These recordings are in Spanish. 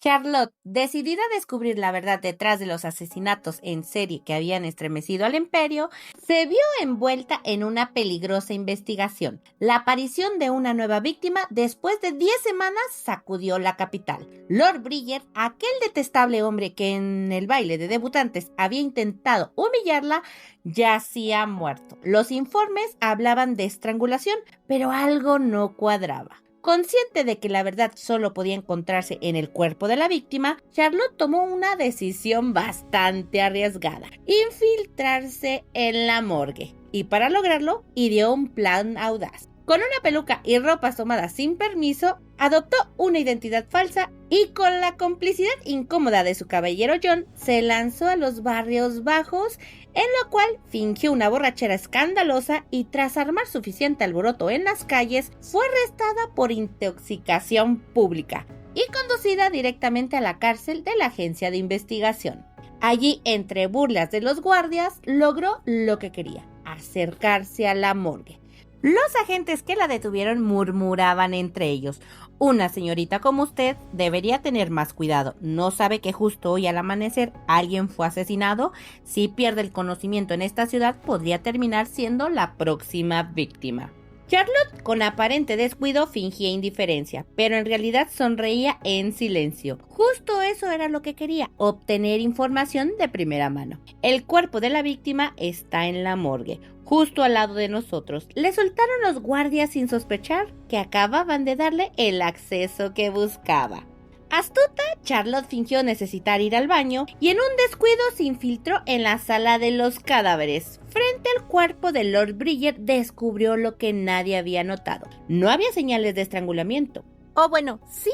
Charlotte, decidida a descubrir la verdad detrás de los asesinatos en serie que habían estremecido al imperio, se vio envuelta en una peligrosa investigación. La aparición de una nueva víctima después de 10 semanas sacudió la capital. Lord Bridger, aquel detestable hombre que en el baile de debutantes había intentado humillarla, yacía muerto. Los informes hablaban de estrangulación, pero algo no cuadraba. Consciente de que la verdad solo podía encontrarse en el cuerpo de la víctima, Charlotte tomó una decisión bastante arriesgada: infiltrarse en la morgue. Y para lograrlo, ideó un plan audaz. Con una peluca y ropas tomadas sin permiso, adoptó una identidad falsa y con la complicidad incómoda de su caballero John, se lanzó a los barrios bajos, en lo cual fingió una borrachera escandalosa y tras armar suficiente alboroto en las calles, fue arrestada por intoxicación pública y conducida directamente a la cárcel de la agencia de investigación. Allí, entre burlas de los guardias, logró lo que quería: acercarse a la morgue. Los agentes que la detuvieron murmuraban entre ellos: una señorita como usted debería tener más cuidado. ¿No sabe que justo hoy al amanecer alguien fue asesinado? Si pierde el conocimiento en esta ciudad, podría terminar siendo la próxima víctima. Charlotte, con aparente descuido, fingía indiferencia, pero en realidad sonreía en silencio. Justo eso era lo que quería: obtener información de primera mano. El cuerpo de la víctima está en la morgue, justo al lado de nosotros. Le soltaron los guardias sin sospechar que acababan de darle el acceso que buscaba. Astuta, Charlotte fingió necesitar ir al baño y en un descuido se infiltró en la sala de los cadáveres. Frente al cuerpo de Lord Bridger descubrió lo que nadie había notado: no había señales de estrangulamiento. O bueno, sí,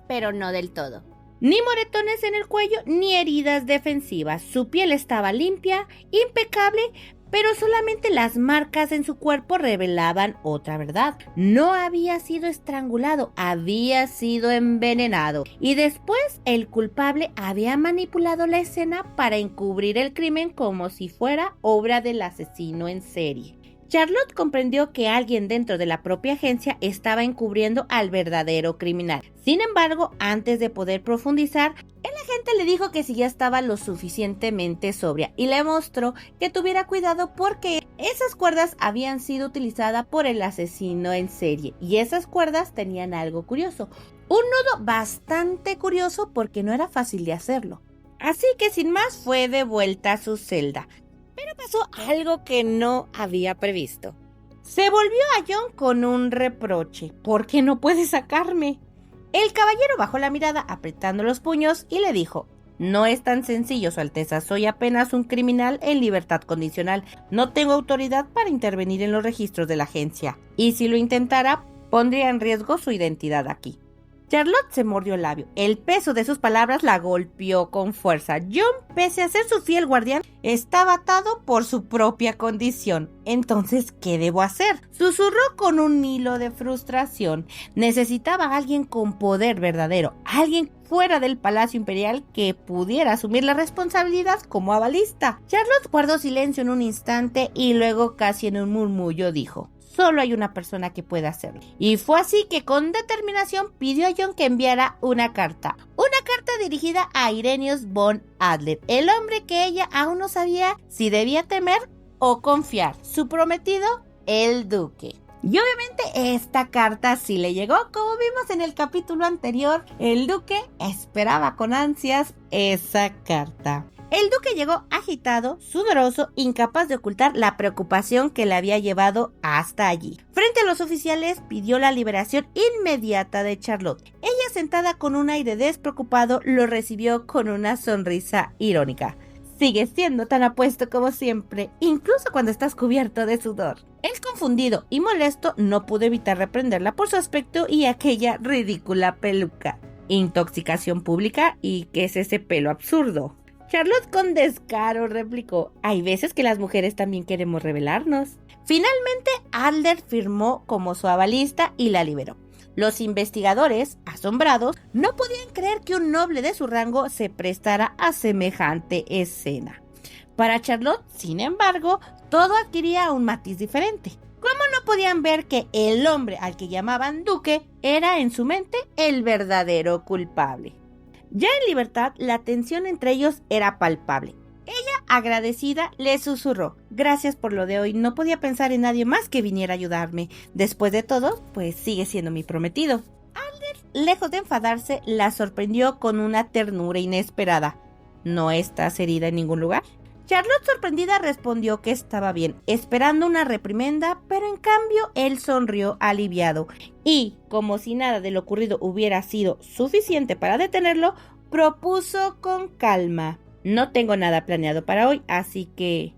pero no del todo. Ni moretones en el cuello, ni heridas defensivas. Su piel estaba limpia, impecable, pero solamente las marcas en su cuerpo revelaban otra verdad. No había sido estrangulado, había sido envenenado. Y después el culpable había manipulado la escena para encubrir el crimen como si fuera obra del asesino en serie. Charlotte comprendió que alguien dentro de la propia agencia estaba encubriendo al verdadero criminal. Sin embargo, antes de poder profundizar, el agente le dijo que si ya estaba lo suficientemente sobria y le mostró que tuviera cuidado porque esas cuerdas habían sido utilizadas por el asesino en serie y esas cuerdas tenían algo curioso, un nudo bastante curioso porque no era fácil de hacerlo. Así que sin más fue de vuelta a su celda. Pero pasó algo que no había previsto. Se volvió a John con un reproche: ¿por qué no puede sacarme? El caballero bajó la mirada apretando los puños y le dijo: no es tan sencillo, Su Alteza, soy apenas un criminal en libertad condicional. No tengo autoridad para intervenir en los registros de la agencia. Y si lo intentara, pondría en riesgo su identidad aquí. Charlotte se mordió el labio. El peso de sus palabras la golpeó con fuerza. John, pese a ser su fiel guardián, estaba atado por su propia condición. Entonces, ¿qué debo hacer? Susurró con un hilo de frustración. Necesitaba a alguien con poder verdadero, alguien fuera del Palacio Imperial que pudiera asumir la responsabilidad como avalista. Charlotte guardó silencio en un instante y luego, casi en un murmullo, dijo: solo hay una persona que puede hacerlo. Y fue así que con determinación pidió a John que enviara una carta. Una carta dirigida a Irenaeus von Adler, el hombre que ella aún no sabía si debía temer o confiar. Su prometido, el duque. Y obviamente esta carta sí le llegó. Como vimos en el capítulo anterior, el duque esperaba con ansias esa carta. El duque llegó agitado, sudoroso, incapaz de ocultar la preocupación que le había llevado hasta allí. Frente a los oficiales, pidió la liberación inmediata de Charlotte. Ella, sentada con un aire despreocupado, lo recibió con una sonrisa irónica. Sigues siendo tan apuesto como siempre, incluso cuando estás cubierto de sudor. Él, confundido y molesto, no pudo evitar reprenderla por su aspecto y aquella ridícula peluca. Intoxicación pública, ¿y qué es ese pelo absurdo? Charlotte con descaro replicó: hay veces que las mujeres también queremos rebelarnos. Finalmente, Adler firmó como su avalista y la liberó. Los investigadores, asombrados, no podían creer que un noble de su rango se prestara a semejante escena. Para Charlotte, sin embargo, todo adquiría un matiz diferente. ¿Cómo no podían ver que el hombre al que llamaban duque era en su mente el verdadero culpable? Ya en libertad, la tensión entre ellos era palpable. Ella, agradecida, le susurró: gracias por lo de hoy, no podía pensar en nadie más que viniera a ayudarme. Después de todo, pues sigue siendo mi prometido. Adler, lejos de enfadarse, la sorprendió con una ternura inesperada. ¿No estás herida en ningún lugar? Charlotte, sorprendida, respondió que estaba bien, esperando una reprimenda, pero en cambio él sonrió aliviado y, como si nada de lo ocurrido hubiera sido suficiente para detenerlo, propuso con calma: no tengo nada planeado para hoy, así que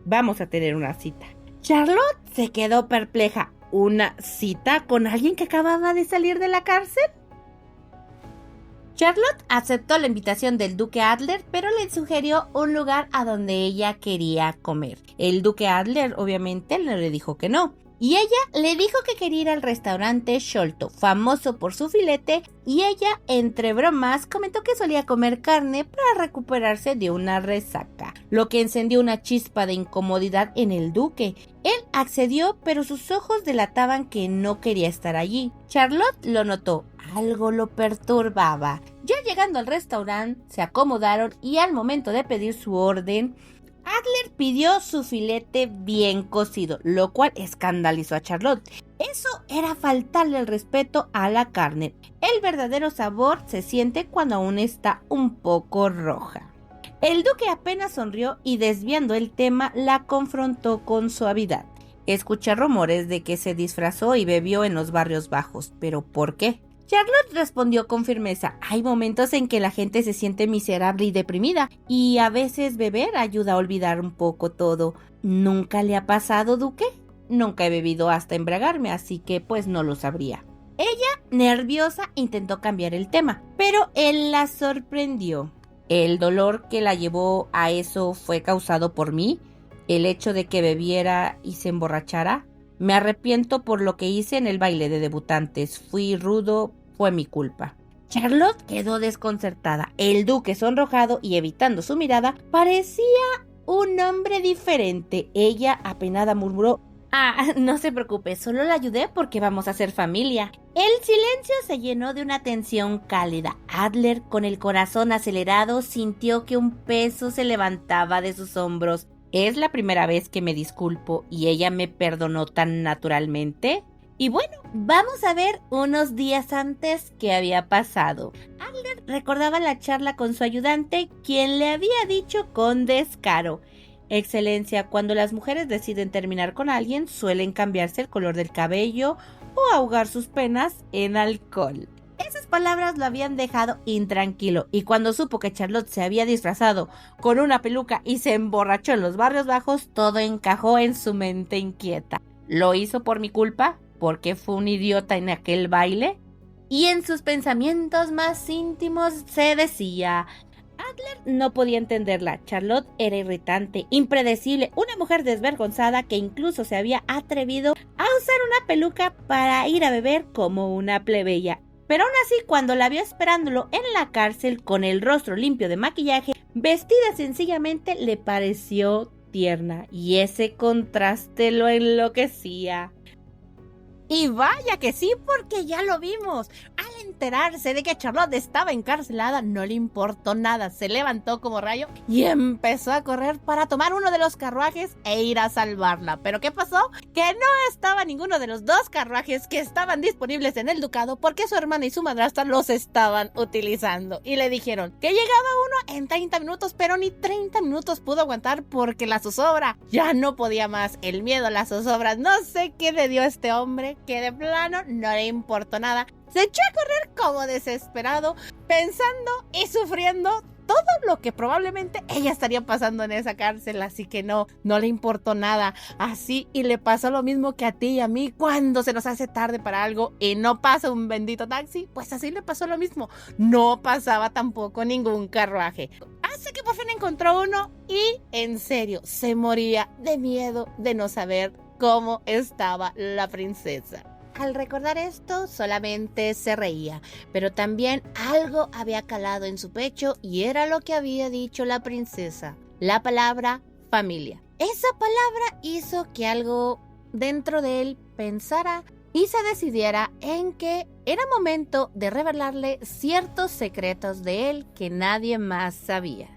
vamos a tener una cita. Charlotte se quedó perpleja. ¿Una cita con alguien que acababa de salir de la cárcel? Charlotte aceptó la invitación del duque Adler, pero le sugirió un lugar a donde ella quería comer. El duque Adler obviamente le dijo que no, y ella le dijo que quería ir al restaurante Sholto, famoso por su filete, y ella, entre bromas, comentó que solía comer carne para recuperarse de una resaca, lo que encendió una chispa de incomodidad en el duque. Él accedió, pero sus ojos delataban que no quería estar allí. Charlotte lo notó. Algo lo perturbaba. Ya llegando al restaurante, se acomodaron y al momento de pedir su orden, Adler pidió su filete bien cocido, lo cual escandalizó a Charlotte. Eso era faltarle el respeto a la carne. El verdadero sabor se siente cuando aún está un poco roja. El duque apenas sonrió y, desviando el tema, la confrontó con suavidad. Escuché rumores de que se disfrazó y bebió en los barrios bajos, pero ¿por qué? Charlotte respondió con firmeza: hay momentos en que la gente se siente miserable y deprimida, y a veces beber ayuda a olvidar un poco todo. ¿Nunca le ha pasado, duque? Nunca he bebido hasta embriagarme, así que pues no lo sabría. Ella, nerviosa, intentó cambiar el tema, pero él la sorprendió. ¿El dolor que la llevó a eso fue causado por mí? ¿El hecho de que bebiera y se emborrachara? Me arrepiento por lo que hice en el baile de debutantes. Fui rudo, fue mi culpa. Charlotte quedó desconcertada. El duque, sonrojado y evitando su mirada, parecía un hombre diferente. Ella, apenada, murmuró: no se preocupe, solo la ayudé porque vamos a ser familia. El silencio se llenó de una tensión cálida. Adler, con el corazón acelerado, sintió que un peso se levantaba de sus hombros. ¿Es la primera vez que me disculpo y ella me perdonó tan naturalmente? Y bueno, vamos a ver unos días antes qué había pasado. Adler recordaba la charla con su ayudante, quien le había dicho con descaro: Excelencia, cuando las mujeres deciden terminar con alguien, suelen cambiarse el color del cabello o ahogar sus penas en alcohol. Esas palabras lo habían dejado intranquilo, y cuando supo que Charlotte se había disfrazado con una peluca y se emborrachó en los barrios bajos, todo encajó en su mente inquieta. ¿Lo hizo por mi culpa? ¿Porque fue un idiota en aquel baile? Y en sus pensamientos más íntimos se decía: Adler no podía entenderla. Charlotte era irritante, impredecible, una mujer desvergonzada que incluso se había atrevido a usar una peluca para ir a beber como una plebeya. Pero aún así, cuando la vio esperándolo en la cárcel con el rostro limpio de maquillaje, vestida sencillamente, le pareció tierna, y ese contraste lo enloquecía. Y vaya que sí, porque ya lo vimos. Al enterarse de que Charlotte estaba encarcelada, no le importó nada. Se levantó como rayo y empezó a correr para tomar uno de los carruajes e ir a salvarla. ¿Pero qué pasó? Que no estaba ninguno de los dos carruajes que estaban disponibles en el ducado, porque su hermana y su madrastra los estaban utilizando. Y le dijeron que llegaba uno en 30 minutos, pero ni 30 minutos pudo aguantar porque la zozobra ya no podía más. El miedo a las zozobras, no sé qué le dio a este hombre, que de plano no le importó nada. Se echó a correr como desesperado, pensando y sufriendo todo lo que probablemente ella estaría pasando en esa cárcel, así que no le importó nada. Así, y le pasó lo mismo que a ti y a mí cuando se nos hace tarde para algo y no pasa un bendito taxi, pues así le pasó lo mismo. No pasaba tampoco ningún carruaje. Así que por fin encontró uno y, en serio, se moría de miedo de no saber cómo estaba la princesa. Al recordar esto, solamente se reía, pero también algo había calado en su pecho, y era lo que había dicho la princesa: la palabra familia. Esa palabra hizo que algo dentro de él pensara y se decidiera en que era momento de revelarle ciertos secretos de él que nadie más sabía.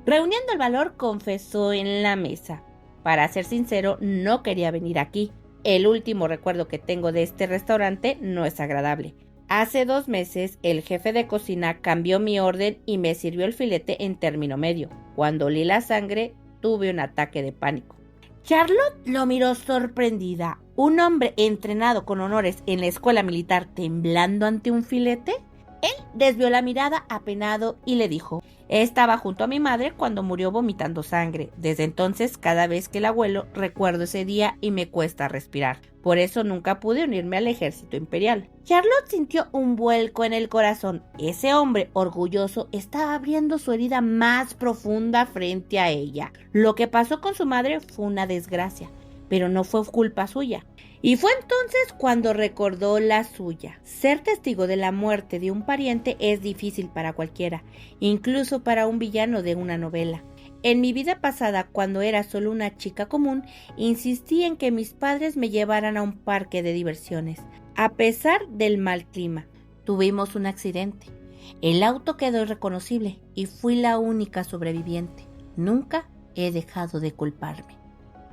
Reuniendo el valor, confesó en la mesa: para ser sincero, no quería venir aquí. El último recuerdo que tengo de este restaurante no es agradable. Hace 2 meses, el jefe de cocina cambió mi orden y me sirvió el filete en término medio. Cuando olí la sangre, tuve un ataque de pánico. Charlotte lo miró sorprendida. ¿Un hombre entrenado con honores en la escuela militar temblando ante un filete? Él desvió la mirada apenado y le dijo: estaba junto a mi madre cuando murió vomitando sangre. Desde entonces, cada vez que la huelo, recuerdo ese día y me cuesta respirar. Por eso nunca pude unirme al ejército imperial. Charlotte sintió un vuelco en el corazón. Ese hombre orgulloso estaba abriendo su herida más profunda frente a ella. Lo que pasó con su madre fue una desgracia, pero no fue culpa suya. Y fue entonces cuando recordó la suya. Ser testigo de la muerte de un pariente es difícil para cualquiera, incluso para un villano de una novela. En mi vida pasada, cuando era solo una chica común, insistí en que mis padres me llevaran a un parque de diversiones. A pesar del mal clima, tuvimos un accidente. El auto quedó irreconocible y fui la única sobreviviente. Nunca he dejado de culparme.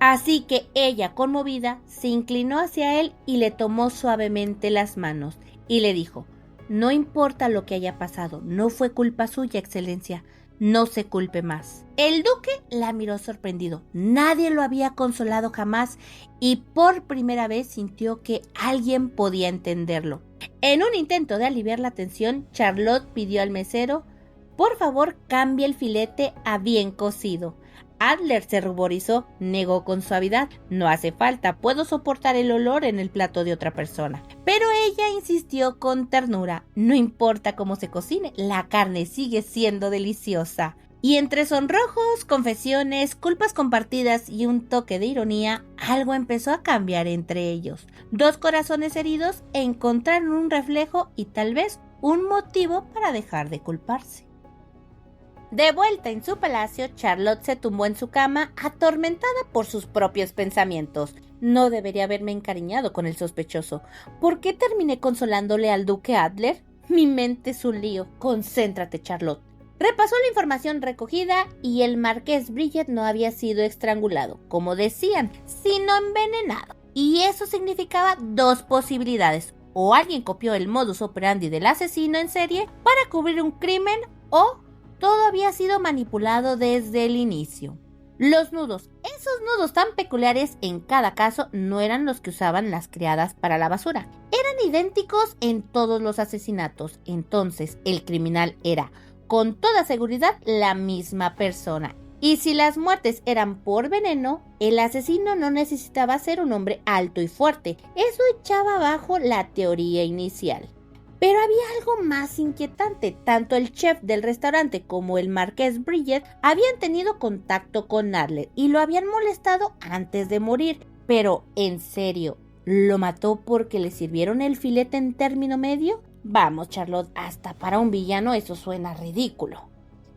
Así que ella, conmovida, se inclinó hacia él y le tomó suavemente las manos y le dijo: no importa lo que haya pasado, no fue culpa suya, excelencia, no se culpe más. El duque la miró sorprendido. Nadie lo había consolado jamás y por primera vez sintió que alguien podía entenderlo. En un intento de aliviar la tensión, Charlotte pidió al mesero: por favor, cambie el filete a bien cocido. Adler se ruborizó, negó con suavidad: no hace falta, puedo soportar el olor en el plato de otra persona. Pero ella insistió con ternura: no importa cómo se cocine, la carne sigue siendo deliciosa. Y entre sonrojos, confesiones, culpas compartidas y un toque de ironía, algo empezó a cambiar entre ellos. 2 corazones heridos encontraron un reflejo y tal vez un motivo para dejar de culparse. De vuelta en su palacio, Charlotte se tumbó en su cama, atormentada por sus propios pensamientos. No debería haberme encariñado con el sospechoso. ¿Por qué terminé consolándole al duque Adler? Mi mente es un lío. Concéntrate, Charlotte. Repasó la información recogida y el marqués Bridget no había sido estrangulado, como decían, sino envenenado. Y eso significaba 2 posibilidades: o alguien copió el modus operandi del asesino en serie para cubrir un crimen, o todo había sido manipulado desde el inicio. Los nudos, esos nudos tan peculiares en cada caso, no eran los que usaban las criadas para la basura. Eran idénticos en todos los asesinatos. Entonces, el criminal era, con toda seguridad, la misma persona. Y si las muertes eran por veneno, el asesino no necesitaba ser un hombre alto y fuerte. Eso echaba abajo la teoría inicial. Pero había algo más inquietante. Tanto el chef del restaurante como el marqués Bridget habían tenido contacto con Adler y lo habían molestado antes de morir. Pero, ¿en serio, lo mató porque le sirvieron el filete en término medio? Vamos, Charlotte, hasta para un villano eso suena ridículo.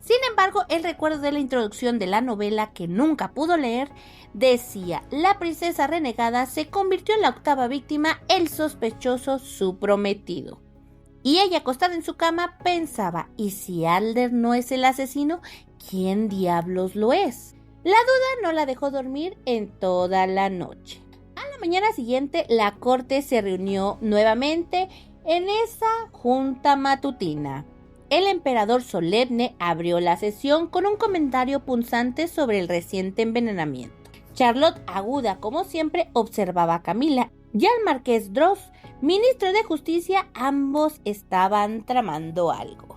Sin embargo, el recuerdo de la introducción de la novela, que nunca pudo leer, decía: la princesa renegada se convirtió en la 8ª víctima, el sospechoso su prometido. Y ella, acostada en su cama, pensaba: ¿y si Adler no es el asesino? ¿Quién diablos lo es? La duda no la dejó dormir en toda la noche. A la mañana siguiente, la corte se reunió nuevamente en esa junta matutina. El emperador solemne abrió la sesión con un comentario punzante sobre el reciente envenenamiento. Charlotte, aguda como siempre, observaba a Camila y al marqués Dross, ministro de Justicia. Ambos estaban tramando algo.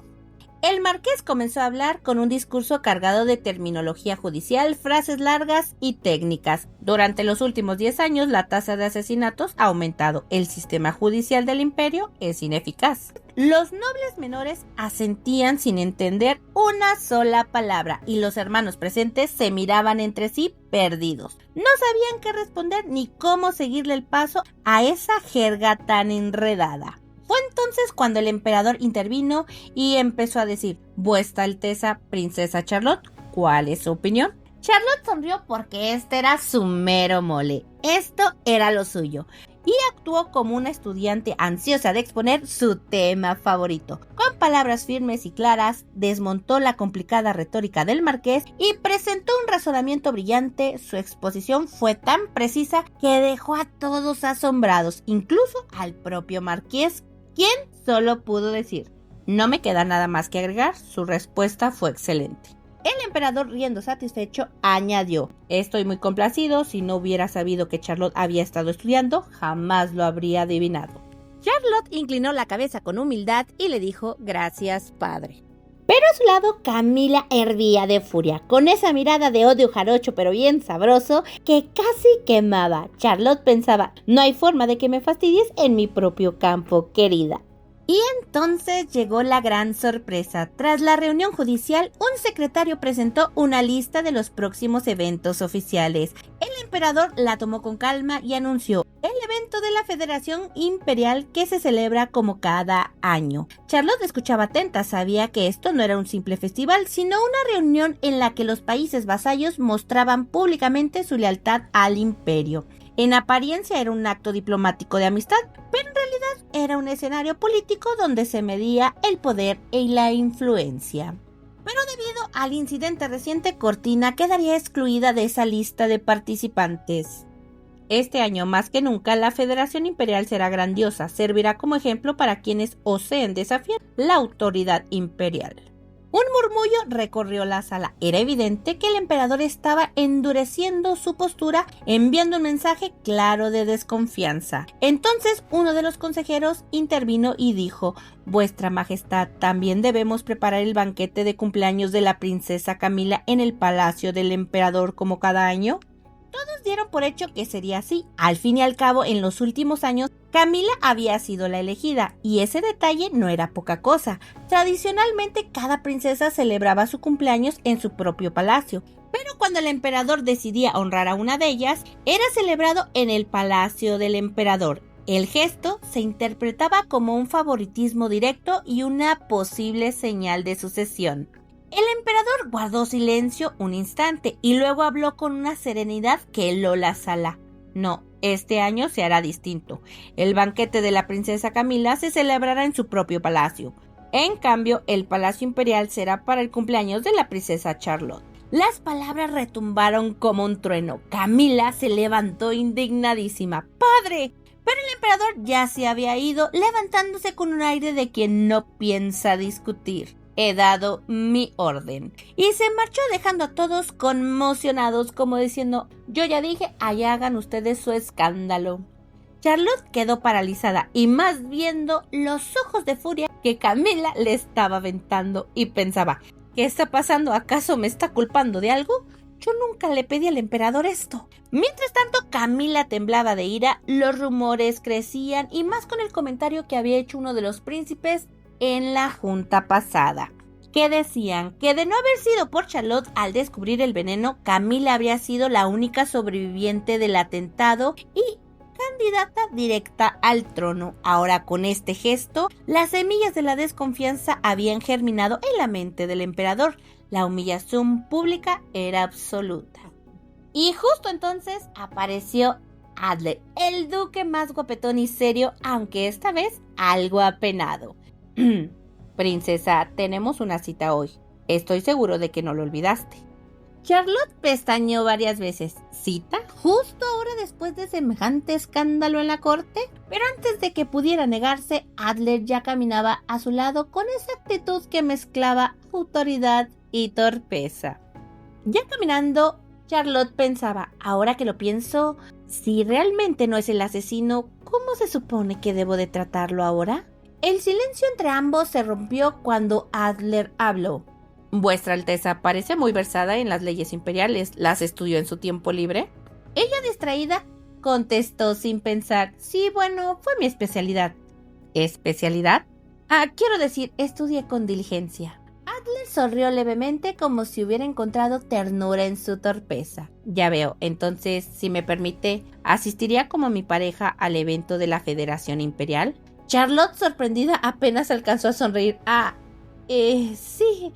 El marqués comenzó a hablar con un discurso cargado de terminología judicial, frases largas y técnicas. Durante los últimos 10 años, la tasa de asesinatos ha aumentado. El sistema judicial del imperio es ineficaz. Los nobles menores asentían sin entender una sola palabra y los hermanos presentes se miraban entre sí perdidos. No sabían qué responder ni cómo seguirle el paso a esa jerga tan enredada. Fue entonces cuando el emperador intervino y empezó a decir: Vuestra Alteza, princesa Charlotte, ¿cuál es su opinión? Charlotte sonrió porque este era su mero mole. Esto era lo suyo. y actuó como una estudiante ansiosa de exponer su tema favorito. Con palabras firmes y claras, desmontó la complicada retórica del marqués y presentó un razonamiento brillante. Su exposición fue tan precisa que dejó a todos asombrados, incluso al propio marqués, quien solo pudo decir: no me queda nada más que agregar. Su respuesta fue excelente. El emperador, riendo satisfecho, añadió: estoy muy complacido. Si no hubiera sabido que Charlotte había estado estudiando, jamás lo habría adivinado. Charlotte inclinó la cabeza con humildad y le dijo: gracias, padre. Pero a su lado, Camila hervía de furia, con esa mirada de odio jarocho pero bien sabroso que casi quemaba. Charlotte pensaba: no hay forma de que me fastidies en mi propio campo, querida. Y entonces llegó la gran sorpresa. Tras la reunión judicial, un secretario presentó una lista de los próximos eventos oficiales. El emperador la tomó con calma y anunció: el evento de la Federación Imperial, que se celebra como cada año. Charlotte escuchaba atenta. Sabía que esto no era un simple festival, sino una reunión en la que los países vasallos mostraban públicamente su lealtad al imperio. En apariencia era un acto diplomático de amistad, pero en realidad era un escenario político donde se medía el poder y la influencia. Pero debido al incidente reciente, Cortina quedaría excluida de esa lista de participantes. Este año más que nunca, la Federación Imperial será grandiosa. Servirá como ejemplo para quienes oseen desafiar la autoridad imperial. Un murmullo recorrió la sala. Era evidente que el emperador estaba endureciendo su postura, enviando un mensaje claro de desconfianza. Entonces uno de los consejeros intervino y dijo: Vuestra Majestad, también debemos preparar el banquete de cumpleaños de la princesa Camila en el palacio del emperador como cada año. Todos dieron por hecho que sería así. Al fin y al cabo, en los últimos años, Camila había sido la elegida, y ese detalle no era poca cosa. Tradicionalmente, cada princesa celebraba su cumpleaños en su propio palacio, pero cuando el emperador decidía honrar a una de ellas, era celebrado en el palacio del emperador. El gesto se interpretaba como un favoritismo directo y una posible señal de sucesión. El emperador guardó silencio un instante y luego habló con una serenidad que heló la sala. No, este año se hará distinto. El banquete de la princesa Camila se celebrará en su propio palacio. En cambio, el palacio imperial será para el cumpleaños de la princesa Charlotte. Las palabras retumbaron como un trueno. Camila se levantó indignadísima. ¡Padre! Pero el emperador ya se había ido, levantándose con un aire de quien no piensa discutir. He dado mi orden. Y se marchó dejando a todos conmocionados, como diciendo: yo ya dije, allá hagan ustedes su escándalo. Charlotte quedó paralizada y más viendo los ojos de furia que Camila le estaba aventando, y pensaba: ¿qué está pasando? ¿Acaso me está culpando de algo? Yo nunca le pedí al emperador esto. Mientras tanto, Camila temblaba de ira. Los rumores crecían, y más con el comentario que había hecho uno de los príncipes en la junta pasada, que decían que de no haber sido por Charlotte al descubrir el veneno, Camila habría sido la única sobreviviente del atentado y candidata directa al trono. Ahora, con este gesto, las semillas de la desconfianza habían germinado en la mente del emperador. La humillación pública era absoluta. Y justo entonces apareció Adler, el duque más guapetón y serio, aunque esta vez algo apenado. Princesa, tenemos una cita hoy. Estoy seguro de que no lo olvidaste. Charlotte pestañeó varias veces. ¿Cita? ¿Justo ahora después de semejante escándalo en la corte? Pero antes de que pudiera negarse, Adler ya caminaba a su lado con esa actitud que mezclaba autoridad y torpeza. Ya caminando, Charlotte pensaba: ahora que lo pienso, si realmente no es el asesino, ¿cómo se supone que debo de tratarlo ahora? El silencio entre ambos se rompió cuando Adler habló. Vuestra Alteza parece muy versada en las leyes imperiales. ¿Las estudió en su tiempo libre? Ella, distraída, contestó sin pensar: sí, bueno, fue mi especialidad. ¿Especialidad? Quiero decir, estudié con diligencia. Adler sonrió levemente, como si hubiera encontrado ternura en su torpeza. Ya veo, entonces, si me permite, ¿asistiría como mi pareja al evento de la Federación Imperial? Charlotte, sorprendida, apenas alcanzó a sonreír. Sí,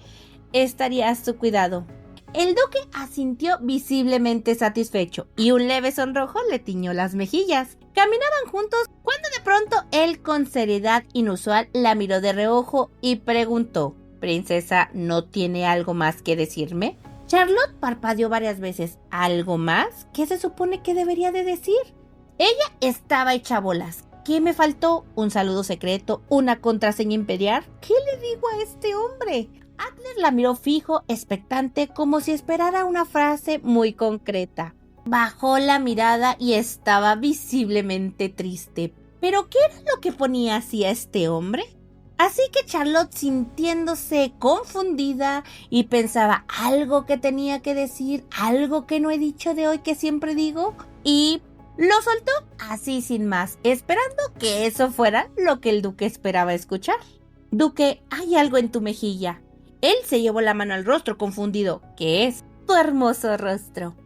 estaría a su cuidado. El duque asintió visiblemente satisfecho y un leve sonrojo le tiñó las mejillas. Caminaban juntos cuando de pronto él, con seriedad inusual, la miró de reojo y preguntó: «Princesa, ¿no tiene algo más que decirme?». Charlotte parpadeó varias veces. ¿Algo más? ¿Qué se supone que debería de decir? Ella estaba hecha bolas. ¿Qué me faltó? ¿Un saludo secreto? ¿Una contraseña imperial? ¿Qué le digo a este hombre? Adler la miró fijo, expectante, como si esperara una frase muy concreta. Bajó la mirada y estaba visiblemente triste. ¿Pero qué era lo que ponía así a este hombre? Así que Charlotte, sintiéndose confundida y pensaba algo que tenía que decir, algo que no he dicho de hoy que siempre digo, y lo soltó así sin más, esperando que eso fuera lo que el duque esperaba escuchar. «Duque, hay algo en tu mejilla». Él se llevó la mano al rostro confundido. «¿Qué es?». «Tu hermoso rostro».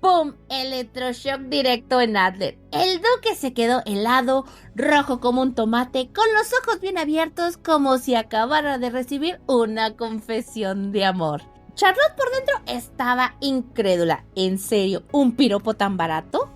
¡Pum! Electroshock directo en Adler. El duque se quedó helado, rojo como un tomate, con los ojos bien abiertos, como si acabara de recibir una confesión de amor. Charlotte por dentro estaba incrédula. ¿En serio? ¿Un piropo tan barato?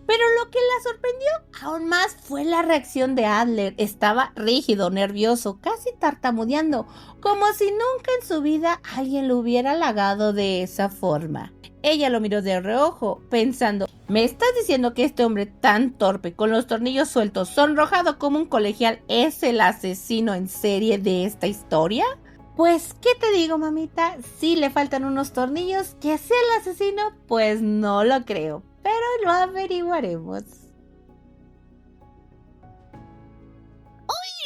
Pero lo que la sorprendió aún más fue la reacción de Adler. Estaba rígido, nervioso, casi tartamudeando, como si nunca en su vida alguien lo hubiera halagado de esa forma. Ella lo miró de reojo, pensando: ¿me estás diciendo que este hombre tan torpe, con los tornillos sueltos, sonrojado como un colegial, es el asesino en serie de esta historia? Pues, ¿qué te digo, mamita? Si le faltan unos tornillos, ¿que sea el asesino? Pues no lo creo, pero lo averiguaremos.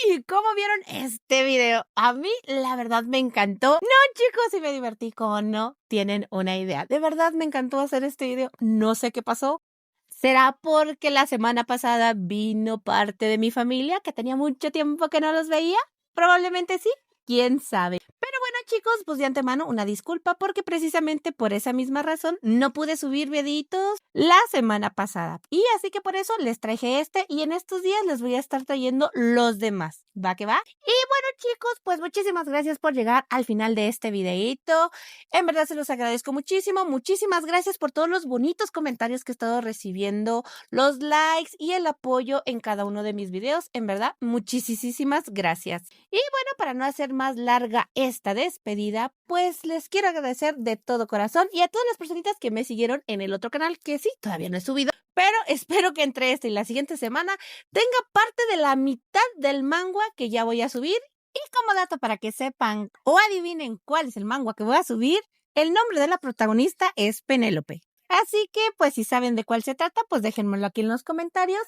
¿Y cómo vieron este video? A mí, la verdad, me encantó. No, chicos, si me divertí como no tienen una idea. De verdad, me encantó hacer este video. No sé qué pasó. ¿Será porque la semana pasada vino parte de mi familia que tenía mucho tiempo que no los veía? Probablemente sí. ¿Quién sabe? Pero bueno, chicos, pues de antemano una disculpa porque precisamente por esa misma razón no pude subir videitos la semana pasada. Y así que por eso les traje este y en estos días les voy a estar trayendo los demás. ¿Va que va? Y bueno, chicos, pues muchísimas gracias por llegar al final de este videito. En verdad se los agradezco muchísimo. Muchísimas gracias por todos los bonitos comentarios que he estado recibiendo, los likes y el apoyo en cada uno de mis videos. En verdad, muchísimas gracias. Y bueno, para no hacer más larga esta despedida, pues les quiero agradecer de todo corazón y a todas las personitas que me siguieron en el otro canal, que sí, todavía no he subido, pero espero que entre esta y la siguiente semana tenga parte de la mitad del manga que ya voy a subir. Y como dato para que sepan o adivinen cuál es el manga que voy a subir, el nombre de la protagonista es Penélope. Así que, pues si saben de cuál se trata, pues déjenmelo aquí en los comentarios.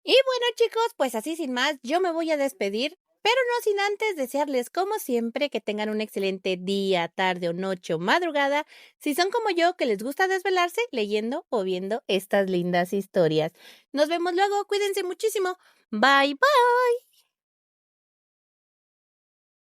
Y bueno, chicos, pues así sin más, yo me voy a despedir. Pero no sin antes desearles, como siempre, que tengan un excelente día, tarde o noche o madrugada, si son como yo, que les gusta desvelarse leyendo o viendo estas lindas historias. Nos vemos luego, cuídense muchísimo. Bye, bye.